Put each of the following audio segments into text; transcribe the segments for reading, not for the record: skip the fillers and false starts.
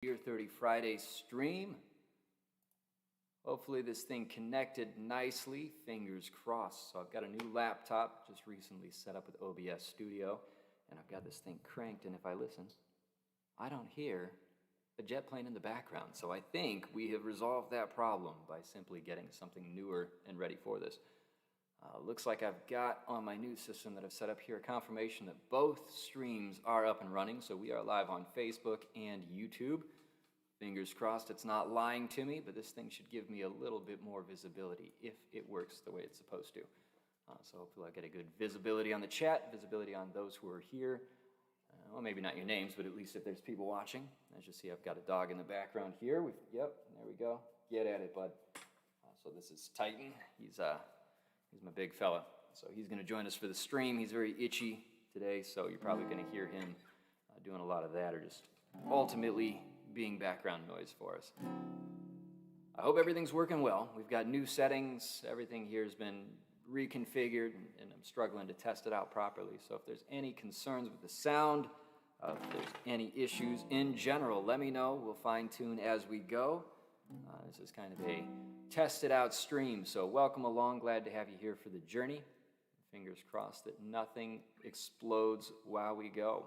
Beer 30 Friday stream. Hopefully this thing connected nicely, fingers crossed. So I've got a new laptop, just recently set up with OBS Studio, and I've got this thing cranked, and if I listen, I don't hear a jet plane in the background. So I think we have resolved that problem by simply getting something newer and ready for this. Looks like I've got on my new system that I've set up here a confirmation that both streams are up and running. So we are live on Facebook and YouTube. Fingers crossed it's not lying to me, but this thing should give me a little bit more visibility if it works the way it's supposed to. So hopefully I'll get a good visibility on the chat, visibility on those who are here. Well, maybe not your names, but at least if there's people watching. As you see, I've got a dog in the background here. Yep, there we go. Get at it, bud. So this is Titan. He's my big fella. So he's going to join us for the stream. He's very itchy today, so you're probably going to hear him doing a lot of that or just ultimately being background noise for us. I hope everything's working well. We've got new settings. Everything here has been reconfigured, and I'm struggling to test it out properly. So if there's any concerns with the sound, if there's any issues in general, let me know. We'll fine-tune as we go. This is kind of a tested out stream, so welcome along. Glad to have you here for the journey. Fingers crossed that nothing explodes while we go.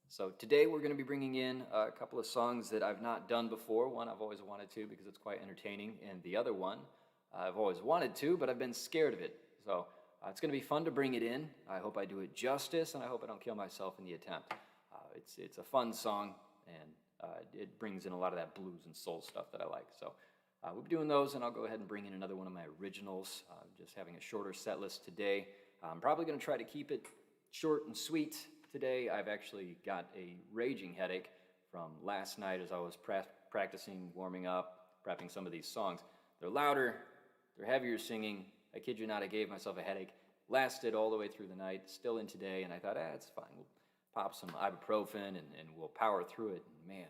So today we're going to be bringing in a couple of songs that I've not done before. One I've always wanted to because it's quite entertaining, and the other one I've always wanted to, but I've been scared of it. So it's going to be fun to bring it in. I hope I do it justice, and I hope I don't kill myself in the attempt. It's a fun song, and it brings in a lot of that blues and soul stuff that I like. So we'll be doing those, and I'll go ahead and bring in another one of my originals. Just having a shorter set list today. I'm probably going to try to keep it short and sweet today. I've actually got a raging headache from last night as I was practicing, warming up, prepping some of these songs. They're louder, they're heavier singing. I kid you not, I gave myself a headache. Lasted all the way through the night, still in today, and I thought, it's fine. We'll pop some ibuprofen and we'll power through it. And man,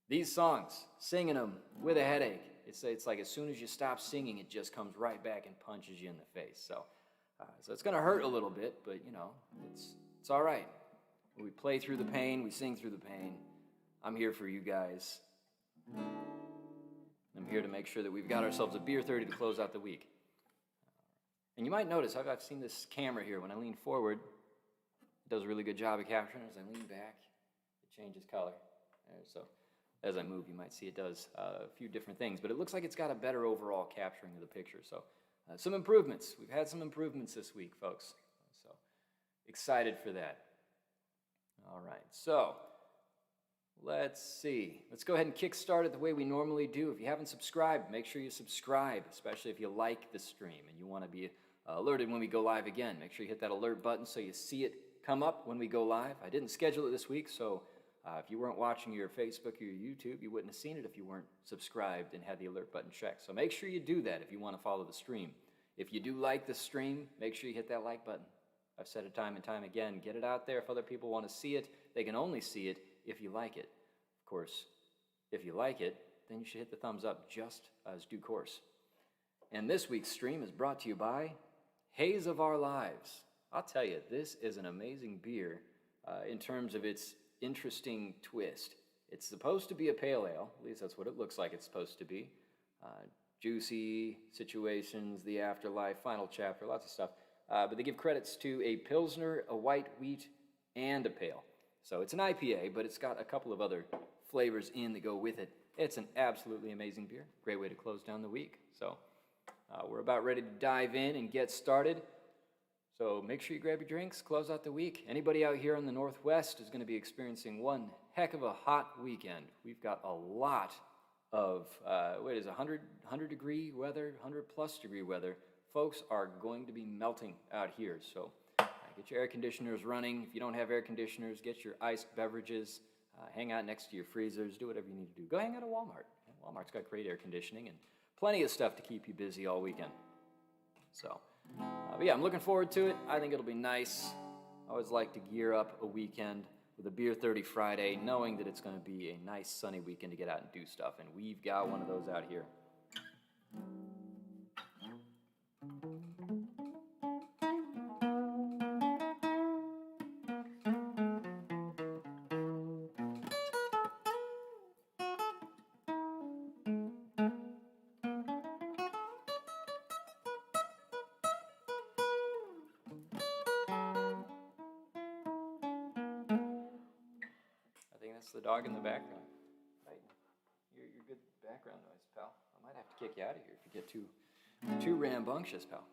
these songs, singing them with a headache, it's like as soon as you stop singing, it just comes right back and punches you in the face. So it's going to hurt a little bit, but it's all right. We play through the pain, we sing through the pain. I'm here for you guys. I'm here to make sure that we've got ourselves a beer 30 to close out the week. And you might notice, I've seen this camera here. When I lean forward, it does a really good job of capturing. As I lean back, it changes color. So as I move, you might see it does a few different things. But it looks like it's got a better overall capturing of the picture. So some improvements. We've had some improvements this week, folks. So excited for that. All right, so let's see. Let's go ahead and kickstart it the way we normally do. If you haven't subscribed, make sure you subscribe, especially if you like the stream and you want to be alerted when we go live again. Make sure you hit that alert button so you see it come up when we go live. I didn't schedule it this week, so if you weren't watching your Facebook or your YouTube, you wouldn't have seen it if you weren't subscribed and had the alert button checked. So make sure you do that if you want to follow the stream. If you do like the stream, make sure you hit that like button. I've said it time and time again, get it out there. If other people want to see it, they can only see it if you like it. Of course, if you like it, then you should hit the thumbs up just as due course. And this week's stream is brought to you by Haze of Our Lives. I'll tell you, this is an amazing beer in terms of its interesting twist. It's supposed to be a pale ale, at least that's what it looks like it's supposed to be. Juicy situations, the afterlife, final chapter, lots of stuff. But they give credits to a Pilsner, a white wheat, and a pale. So it's an IPA, but it's got a couple of other flavors in that go with it. It's an absolutely amazing beer. Great way to close down the week. So we're about ready to dive in and get started. So make sure you grab your drinks, close out the week. Anybody out here in the Northwest is going to be experiencing one heck of a hot weekend. We've got a lot of, 100 degree weather, 100 plus degree weather. Folks are going to be melting out here. So get your air conditioners running. If you don't have air conditioners, get your iced beverages. Hang out next to your freezers. Do whatever you need to do. Go hang out at Walmart. Walmart's got great air conditioning and plenty of stuff to keep you busy all weekend. So, but yeah, I'm looking forward to it. I think it'll be nice. I always like to gear up a weekend with a Beer 30 Friday, knowing that it's going to be a nice sunny weekend to get out and do stuff. And we've got one of those out here. the dog in the background. Right. You're good background noise, pal. I might have to kick you out of here if you get too rambunctious, pal.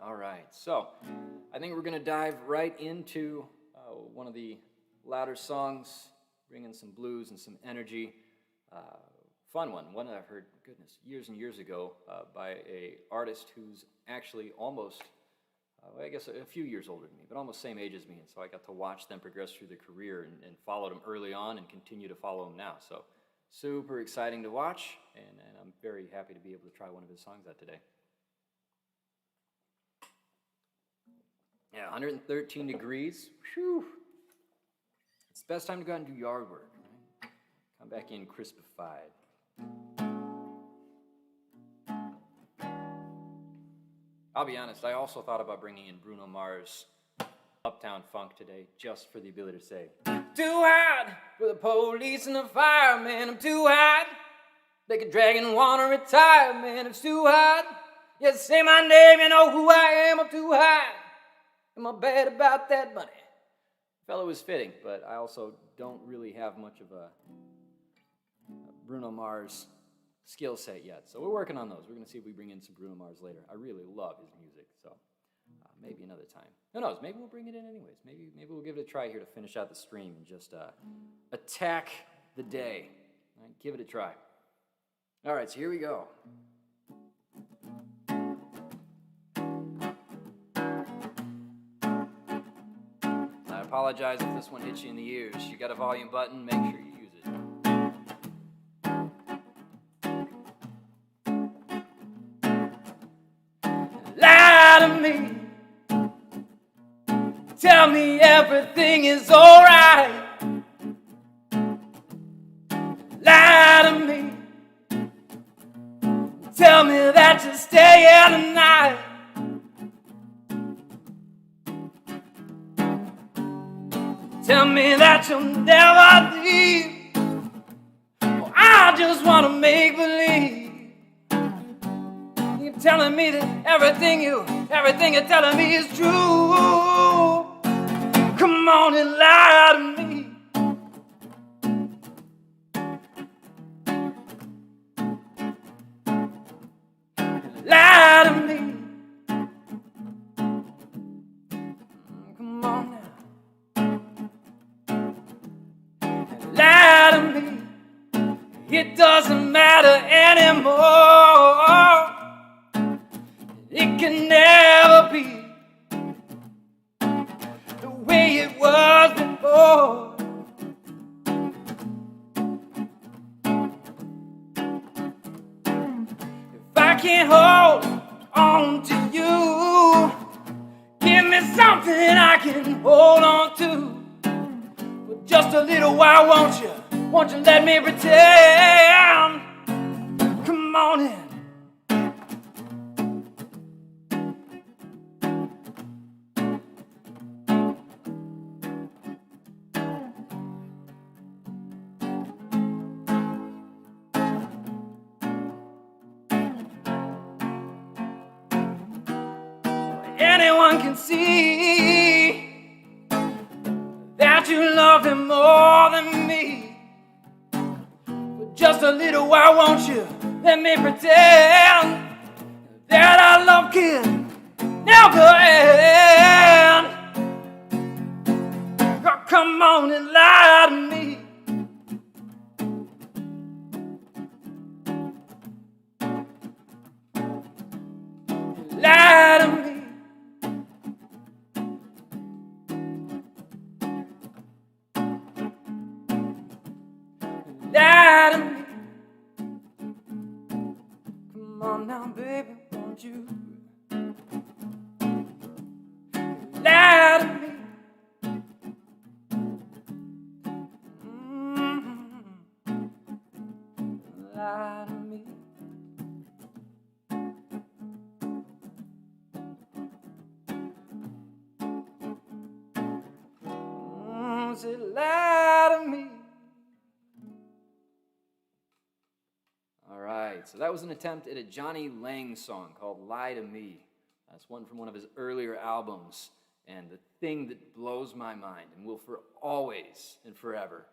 All right, so I think we're going to dive right into one of the louder songs, bring in some blues and some energy. Fun one that I've heard, goodness, years and years ago by a artist who's actually almost, I guess a few years older than me, but almost same age as me. And so I got to watch them progress through their career and followed them early on and continue to follow them now. So super exciting to watch, and I'm very happy to be able to try one of his songs out today. Yeah, 113 degrees. Whew. It's the best time to go out and do yard work. Right? Come back in crispified. I'll be honest, I also thought about bringing in Bruno Mars' Uptown Funk today, just for the ability to say, too hot for the police and the firemen, I'm too hot. Like a dragon wanna retire, man, it's too hot. Yeah, say my name, you know who I am, I'm too hot. Am I bad about that money? Fellow was fitting, but I also don't really have much of a Bruno Mars skill set yet. So we're working on those. We're going to see if we bring in some Bruno Mars later. I really love his music, so maybe another time. Who knows? Maybe we'll bring it in anyways. Maybe we'll give it a try here to finish out the stream and just attack the day. All right, give it a try. All right, so here we go. I apologize if this one hits you in the ears. You got a volume button, make sure you use it. Lie to me. Tell me everything is alright. Lie to me. Tell me that you're staying tonight. Tell me that you'll never leave. Oh, I just want to make believe. You're telling me that everything you're telling me is true. Come on and lie to me. Lie to me. Come on now. Lie to me, it doesn't matter anymore. It can never be the way it was before. If I can't hold on to you, give me something I can hold on to. Just a little while, won't you? Won't you let me pretend? Come on in. Anyone can see that you love him more than me. But just a little while, won't you? Let me pretend that our love can never end. Oh, come on and lie to me. Lie to me. Lie to me. Come on now, baby, won't you? Lie to me. Lie to me. Say lie to me. All right, so that was an attempt at a Johnny Lang song called Lie to Me. That's one from one of his earlier albums. And the thing that blows my mind and will for always and forever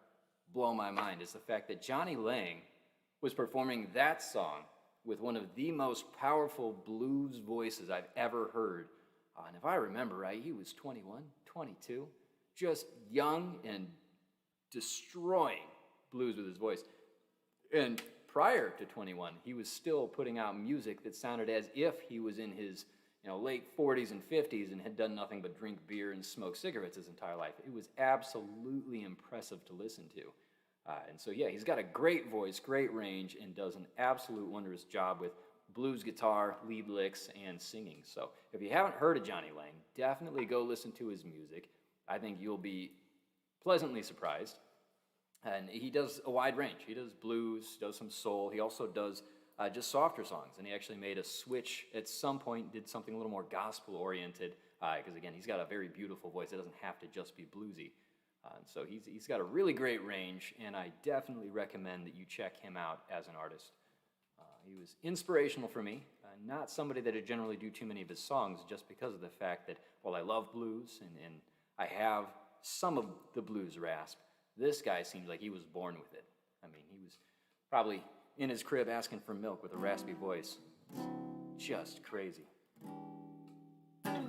blow my mind is the fact that Johnny Lang was performing that song with one of the most powerful blues voices I've ever heard. And if I remember right, he was 21, 22, just young and destroying blues with his voice. And prior to 21, he was still putting out music that sounded as if he was in his late 40s and 50s and had done nothing but drink beer and smoke cigarettes his entire life. It was absolutely impressive to listen to. And so, yeah, he's got a great voice, great range, and does an absolute wondrous job with blues guitar, lead licks, and singing. So if you haven't heard of Johnny Lang, definitely go listen to his music. I think you'll be pleasantly surprised. And he does a wide range. He does blues, does some soul. He also does just softer songs. And he actually made a switch at some point, did something a little more gospel-oriented, because, again, he's got a very beautiful voice. It doesn't have to just be bluesy. And so he's got a really great range, and I definitely recommend that you check him out as an artist. He was inspirational for me, not somebody that would generally do too many of his songs just because of the fact that, while I love blues and I have some of the blues rasp, this guy seems like he was born with it. I mean, he was probably in his crib asking for milk with a raspy voice. Just crazy.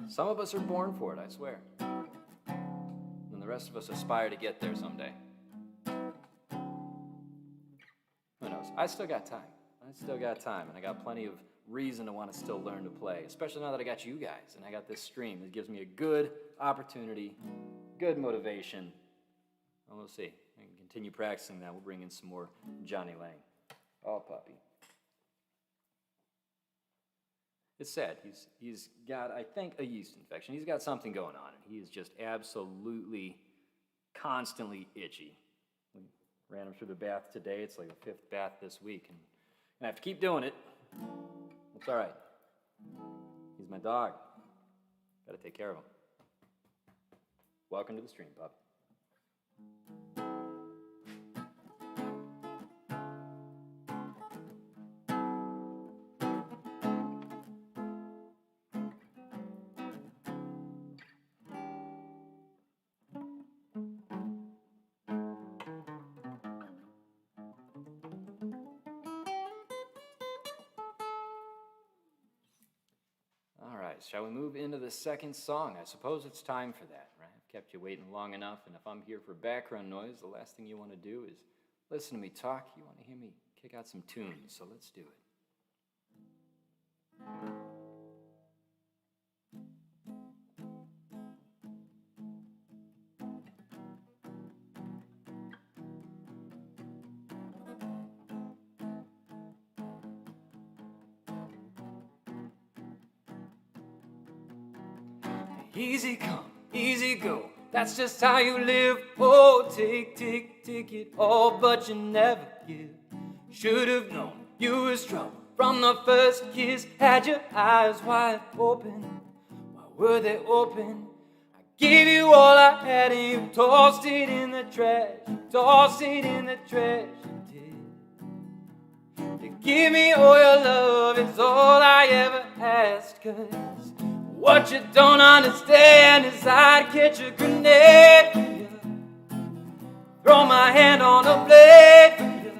Some of us are born for it, I swear. And the rest of us aspire to get there someday. Who knows? I still got time. And I got plenty of reason to want to still learn to play, especially now that I got you guys and I got this stream. It gives me a good opportunity, good motivation. And we'll see. I can continue practicing that. We'll bring in some more Johnny Lang. Oh, puppy. It's sad. He's got, I think, a yeast infection. He's got something going on, and he is just absolutely, constantly itchy. We ran him through the bath today. It's like the 5th bath this week, and I have to keep doing it. It's all right. He's my dog. Got to take care of him. Welcome to the stream, pup. Shall we move into the second song? I suppose it's time for that, right? I've kept you waiting long enough, and if I'm here for background noise, the last thing you want to do is listen to me talk. You want to hear me kick out some tunes, so let's do it. Easy come, easy go, that's just how you live. Oh, take it all, but you never give. Should've known you was trouble from the first kiss. Had your eyes wide open, why were they open? I gave you all I had and you tossed it in the trash. Tossed it in the trash, you did. To give me all your love is all I ever asked, 'cause what you don't understand is I'd catch a grenade for you, throw my hand on a blade for you,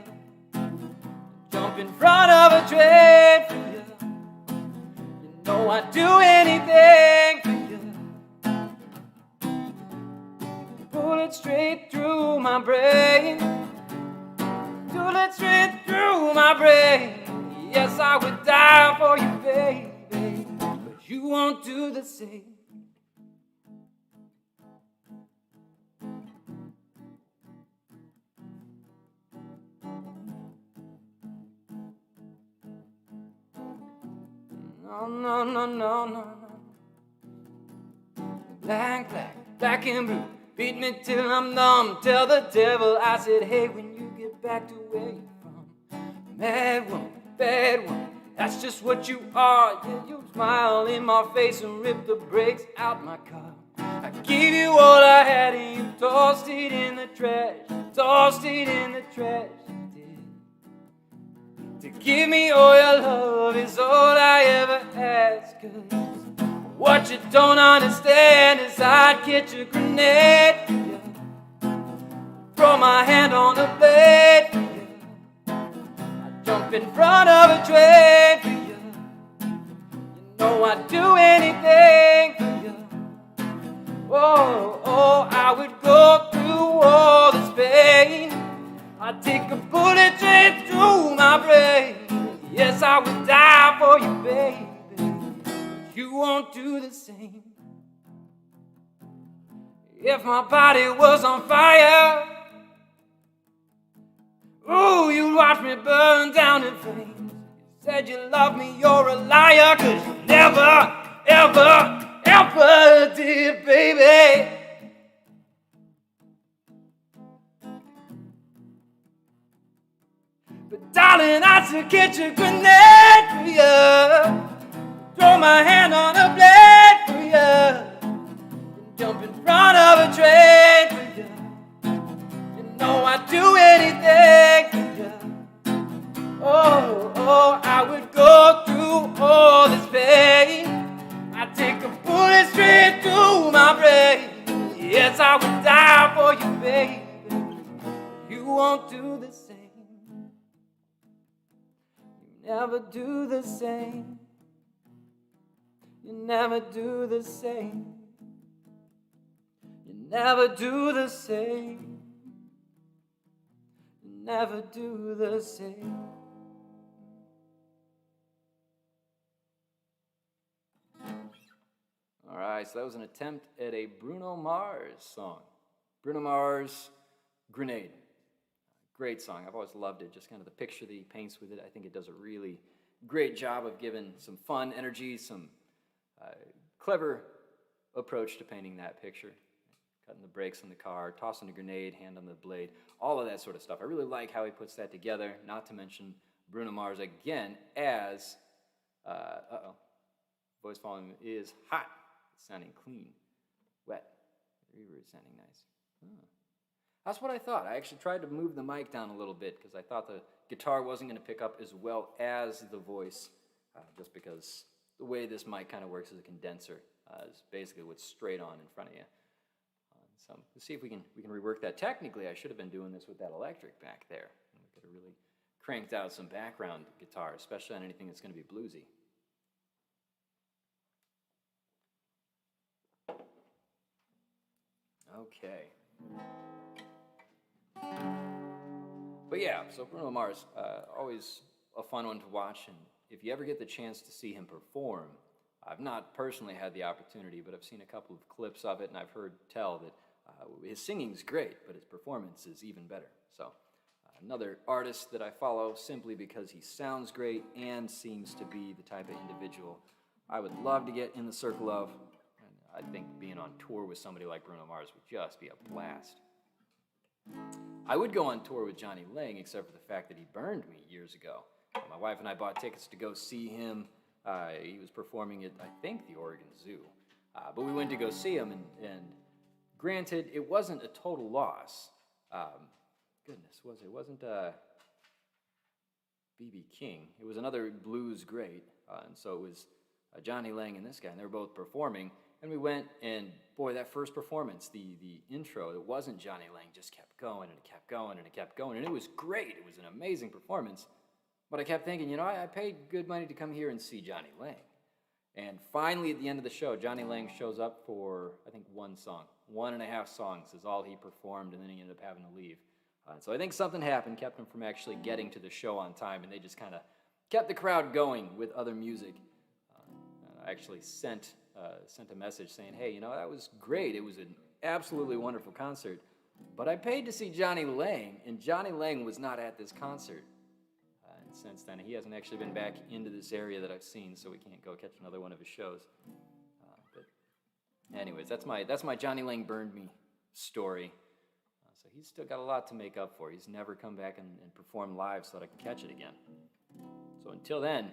jump in front of a train for you. You know I'd do anything for you. Pull it straight through my brain. Pull it straight through my brain. Yes, I would die for you, baby. You won't do the same. No. Black and blue. Beat me till I'm numb. Tell the devil I said, hey, when you get back to where you're from. Mad woman, bad woman. That's just what you are. Yeah, you smile in my face and rip the brakes out my car. I gave you all I had and you tossed it in the trash. Tossed it in the trash, you did. To give me all your love is all I ever asked. 'Cause What you don't understand is I'd catch a grenade for you, throw my hand on the blade for you, I'd jump in front of a train for you. You know I'd do anything for you. Oh, oh, I would go through all this pain. I'd take a bullet straight through my brain. Yes, I would die for you, baby. You won't do the same. If my body was on fire, ooh, you'd watch me burn down in flames. You said you love me, you're a liar, 'cause you never, ever, ever did, baby. But darling, I should get a grenade for you, throw my hand on a blade for you, jump in front of a train for you. You know I'd do anything for you. Oh, oh, I would go through all this pain. I'd take a bullet straight through my brain. Yes, I would die for you, baby. You won't do the same. You never do the same. You never do the same. You never do the same. You never do the same. All right, so that was an attempt at a Bruno Mars song. Bruno Mars, Grenade. Great song. I've always loved it. Just kind of the picture that he paints with it. I think it does a really great job of giving some fun energy, some clever approach to painting that picture. Cutting the brakes on the car, tossing a grenade, hand on the blade, all of that sort of stuff. I really like how he puts that together, not to mention Bruno Mars again as, voice volume is hot. It's sounding clean, wet, reverb sounding nice. That's what I thought. I actually tried to move the mic down a little bit because I thought the guitar wasn't going to pick up as well as the voice, just because the way this mic kind of works as a condenser is basically what's straight on in front of you. So let's see if we can rework that. Technically, I should have been doing this with that electric back there. We could have really cranked out some background guitar, especially on anything that's going to be bluesy. Okay. But yeah, so Bruno Mars, always a fun one to watch, and if you ever get the chance to see him perform, I've not personally had the opportunity, but I've seen a couple of clips of it, and I've heard tell that his singing's great, but his performance is even better. So another artist that I follow simply because he sounds great and seems to be the type of individual I would love to get in the circle of. And I think being on tour with somebody like Bruno Mars would just be a blast. I would go on tour with Johnny Lang, except for the fact that he burned me years ago. My wife and I bought tickets to go see him. He was performing at, I think, the Oregon Zoo. But we went to go see him, and granted, it wasn't a total loss. Goodness, it wasn't B.B. King. It was another blues great, and so it was Johnny Lang and this guy, and they were both performing. And we went, and boy, that first performance, the intro, it wasn't Johnny Lang, just kept going, and it kept going, and it kept going, and it was great. It was an amazing performance. But I kept thinking, I paid good money to come here and see Johnny Lang. And finally, at the end of the show, Johnny Lang shows up for, I think, one song. 1.5 songs is all he performed, and then he ended up having to leave. So I think something happened, kept him from actually getting to the show on time, and they just kind of kept the crowd going with other music. I actually sent a message saying, hey, that was great. It was an absolutely wonderful concert, but I paid to see Johnny Lang, and Johnny Lang was not at this concert. And since then, he hasn't actually been back into this area that I've seen, so we can't go catch another one of his shows. But anyways, that's my Johnny Lang burned me story. So he's still got a lot to make up for. He's never come back and performed live so that I can catch it again. So until then,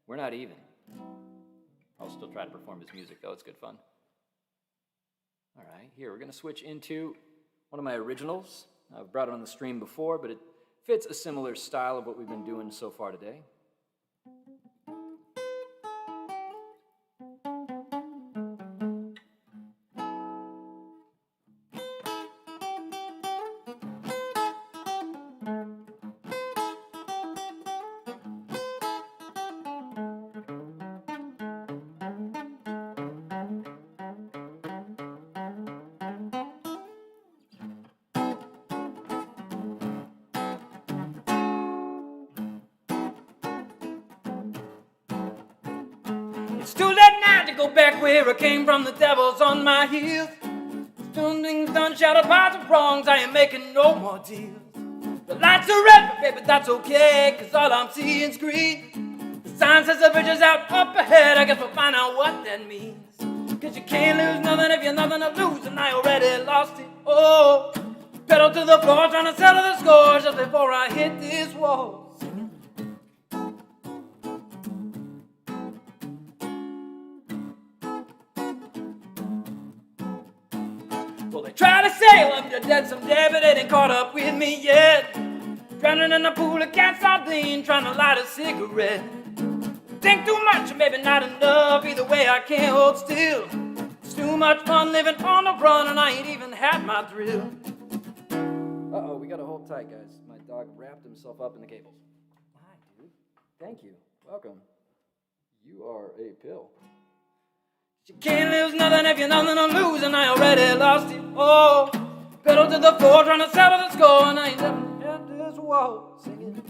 we're not even. I'll still try to perform his music, though. It's good fun. All right, here, we're going to switch into one of my originals. I've brought it on the stream before, but it fits a similar style of what we've been doing so far today. It's too late now to go back where I came from, the devil's on my heels. Done things done, shattered parts of wrongs, I ain't making no more deals. The lights are red, but baby, that's okay, cause all I'm seeing's green. The sign says the bridge is out up ahead, I guess we'll find out what that means. Cause you can't lose nothing if you're nothing to lose, and I already lost it. Oh, pedal to the floor, trying to settle the score just before I hit this wall. Well, they try to say I'm dead someday, but they ain't caught up with me yet. Drowning in a pool of cat sardine, trying to light a cigarette. Think too much, and maybe not enough. Either way, I can't hold still. It's too much fun living on the run, and I ain't even had my thrill. Uh-oh, we gotta hold tight, guys. My dog wrapped himself up in the cables. Hi, dude. Thank you. Welcome. You are a pill. You can't lose nothing if you're nothing to lose, and I already lost it. Oh, pedal to the floor, trying to settle the score, and I ain't never had this wall singing.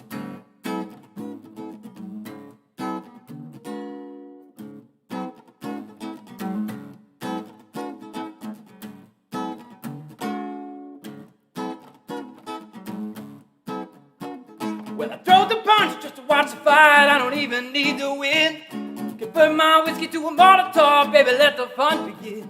Well, I throw the punch just to watch the fight. I don't even need the win. Convert my whiskey to a Molotov, baby, let the fun begin.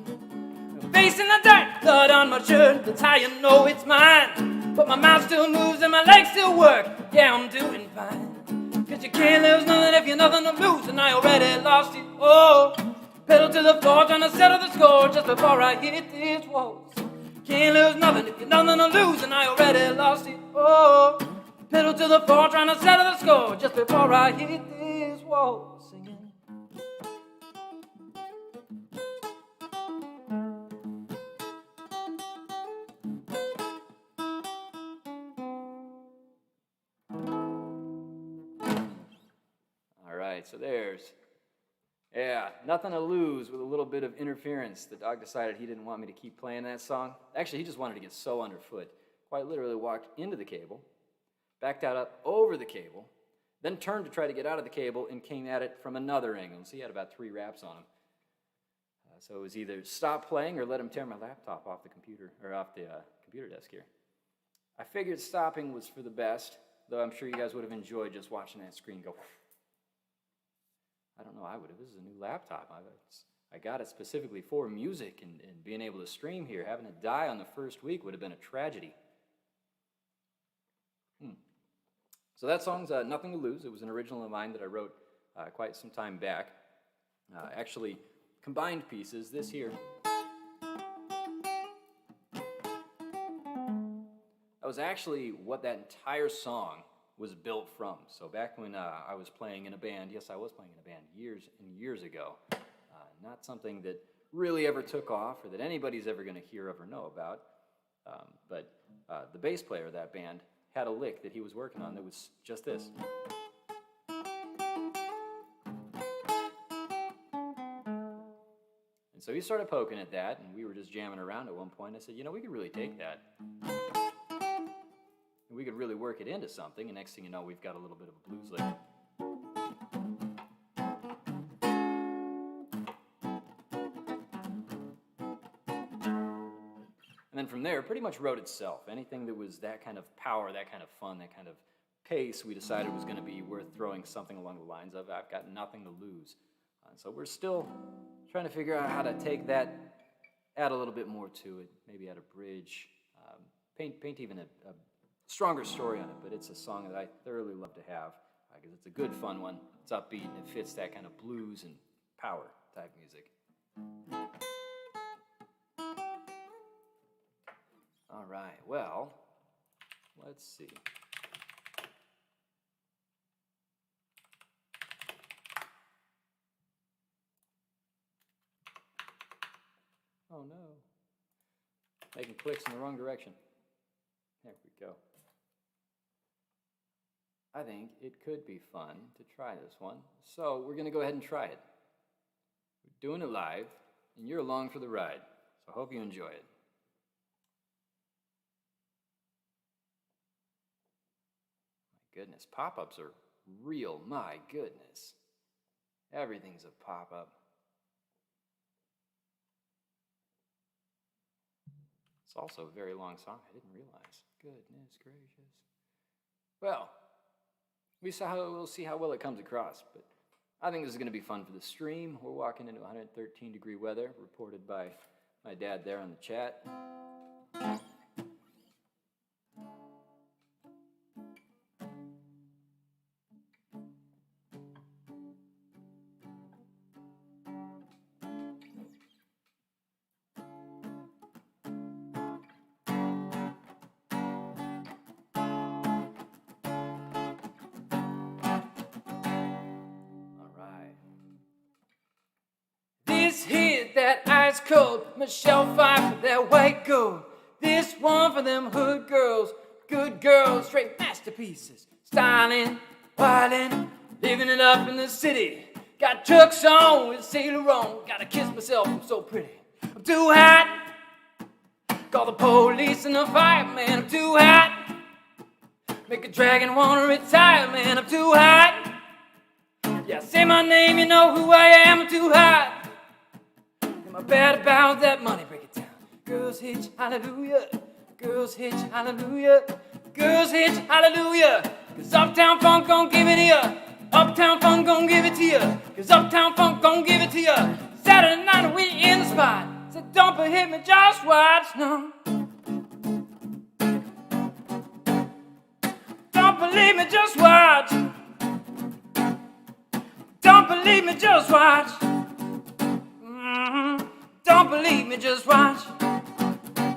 Facing the dirt, blood on my shirt, that's how you know it's mine. But my mouth still moves and my legs still work, yeah, I'm doing fine. Cause you can't lose nothing if you're nothing to lose, and I already lost it. Oh, pedal to the floor, trying to settle the score just before I hit this wall. Can't lose nothing if you're nothing to lose, and I already lost it. Oh, pedal to the floor, trying to settle the score just before I hit this wall. Singing. All right, so there's, Nothing to Lose with a little bit of interference. The dog decided he didn't want me to keep playing that song. Actually, he just wanted to get so underfoot. Quite literally walked into the cable, backed out up over the cable, then turned to try to get out of the cable and came at it from another angle. So he had about 3 raps on him. So it was either stop playing or let him tear my laptop off the computer, or off the computer desk here. I figured stopping was for the best, though I'm sure you guys would have enjoyed just watching that screen go. I don't know, I would have. This is a new laptop. I got it specifically for music, and being able to stream here. Having it die on the first week would have been a tragedy. So that song's Nothing to Lose. It was an original of mine that I wrote quite some time back. Actually, combined pieces. This here. That was actually what that entire song was built from. So back when I was playing in a band, yes, I was playing in a band years and years ago. Not something that really ever took off or that anybody's ever going to hear of or know about. But the bass player of that band had a lick that he was working on that was just this. And so he started poking at that, and we were just jamming around at one point. I said, you know, we could really take that. And we could really work it into something, and next thing you know, we've got a little bit of a blues lick. And then from there, it pretty much wrote itself. Anything that was that kind of power, that kind of fun, that kind of pace, we decided was going to be worth throwing something along the lines of, I've got nothing to lose. So we're still trying to figure out how to take that, add a little bit more to it, maybe add a bridge, paint even a stronger story on it, but it's a song that I thoroughly love to have because it's a good, fun one. It's upbeat, and it fits that kind of blues and power type music. All right, well, let's see. Oh no, making clicks in the wrong direction. There we go. I think it could be fun to try this one, so we're going to go ahead and try it. We're doing it live, and you're along for the ride, so I hope you enjoy it. My goodness, pop-ups are real, my goodness. Everything's a pop-up. It's also a very long song. I didn't realize. Goodness gracious. Well, we'll see how well it comes across, but I think this is going to be fun for the stream. We're walking into 113-degree weather, reported by my dad there on the chat. This hit, that ice cold, Michelle Pfeiffer, that white gold. This one for them hood girls, good girls, straight masterpieces. Styling, wildin', living it up in the city. Got trucks on with Sailor on, gotta kiss myself, I'm so pretty. I'm too hot, call the police and the fireman, I'm too hot. Make a dragon wanna retire, man, I'm too hot. Yeah, say my name, you know who I am, I'm too hot. Am I bad about that money? Break it down. Girls hitch, hallelujah. Girls hitch, hallelujah. Girls hitch, hallelujah. Cause Uptown Funk gon' give it to ya. Uptown Funk gon' give it to ya. Cause Uptown Funk gon' give it to ya. Saturday night we in the spot. Said don't hit me, just watch. No. Don't believe me, just watch. Don't believe me, just watch. Don't believe me, just watch.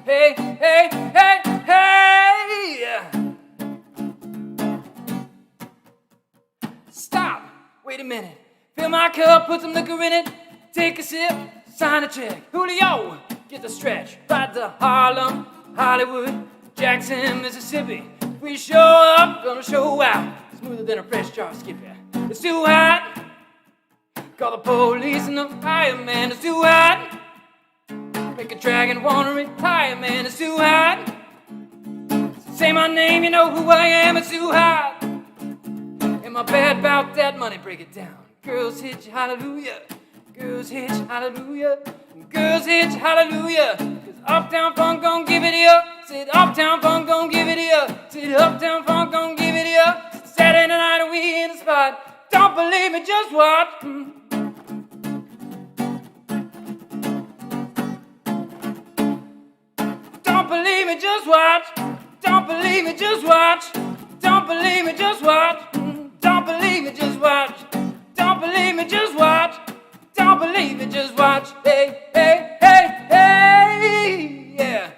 Hey, hey, hey, hey. Stop, wait a minute. Fill my cup, put some liquor in it. Take a sip, sign a check. Julio, get the stretch. Ride to Harlem, Hollywood, Jackson, Mississippi. We show up, gonna show out. Smoother than a fresh jar skippy. It's too hot. Call the police and the fireman, it's too hot. Make a dragon wanna retire, man, it's too hot. Say my name, you know who I am, it's too hot. Am I bad about that money? Break it down. Girls hitch, hallelujah. Girls hitch, hallelujah. Girls hitch, hallelujah. Cause Uptown Funk gon' give it to ya. Said Uptown Funk gon' give it to ya. Said Uptown Funk gon' give it to ya. Saturday night we in the spot. Don't believe me, just watch. Don't believe me, just watch. Don't believe me, just watch. Don't believe me, just watch. Don't believe me, just watch. Don't believe me, just watch. Don't believe me, just watch. Hey, hey, hey, hey, yeah.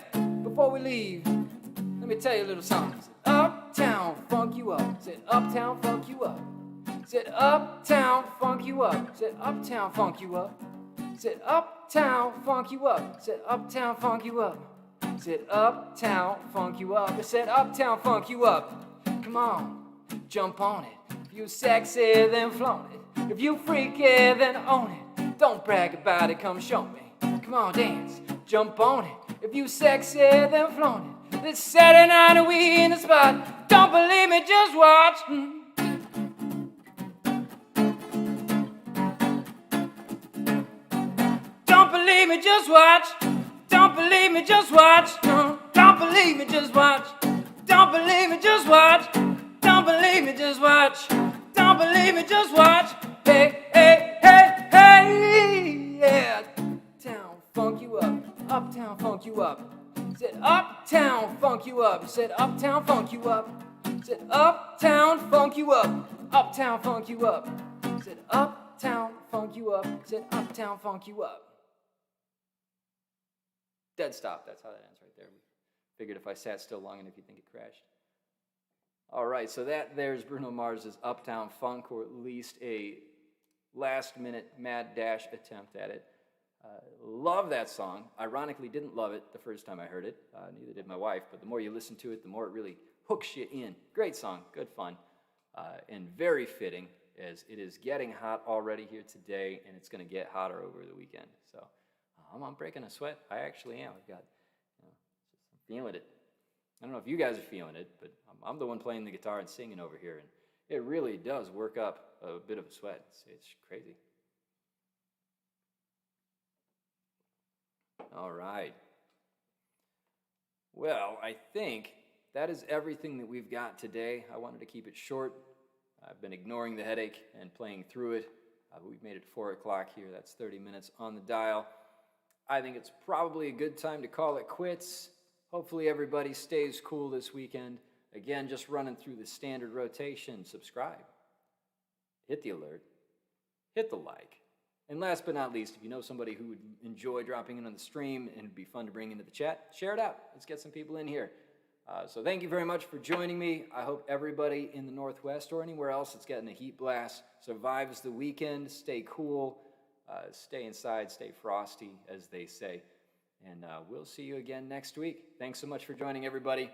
Before we leave, let me tell you a little something. Uptown funk you up. Said Uptown funk you up. Said Uptown funk you up. Said Uptown funk you up. Said Uptown funk you up. Said Uptown funk you up. Said Uptown funk you up. I said Uptown funk you up. Come on, jump on it. If you sexy, then flaunt it. If you freaky, then own it. Don't brag about it, come show me. Come on, dance, jump on it. If you sexy, then flaunt it. This Saturday night we in the spot. Don't believe me, just watch. Don't believe me, just watch. Don't believe me, just watch. Don't believe me, just watch. Don't believe me, just watch. Don't believe me, just watch. Don't believe me, just watch. Hey, hey, hey, hey, yeah. Uptown funk you up. Uptown funk you up. Said Uptown funk you up. Said Uptown funk you up. Said Uptown funk you up. Uptown funk you up. Said Uptown funk you up. Said Uptown funk you up. Dead stop. That's how that ends right there. Figured if I sat still long enough, you'd think it crashed. All right, so there's Bruno Mars's Uptown Funk, or at least a last-minute mad dash attempt at it. Love that song. Ironically, didn't love it the first time I heard it. Neither did my wife, but the more you listen to it, the more it really hooks you in. Great song, good fun, and very fitting, as it is getting hot already here today, and it's going to get hotter over the weekend. So I'm breaking a sweat. I actually am. I'm feeling it. I don't know if you guys are feeling it, but I'm the one playing the guitar and singing over here, and It really does work up a bit of a sweat. It's crazy. All right. Well, I think that is everything that we've got today. I wanted to keep it short. I've been ignoring the headache and playing through it. We've made it 4 o'clock here. That's 30 minutes on the dial. I think it's probably a good time to call it quits. Hopefully everybody stays cool this weekend. Again, just running through the standard rotation. Subscribe. Hit the alert. Hit the like. And last but not least, if you know somebody who would enjoy dropping in on the stream and it'd be fun to bring into the chat, share it out. Let's get some people in here. So thank you very much for joining me. I hope everybody in the Northwest or anywhere else that's getting a heat blast survives the weekend. Stay cool. Stay inside. Stay frosty, as they say. And we'll see you again next week. Thanks so much for joining, everybody.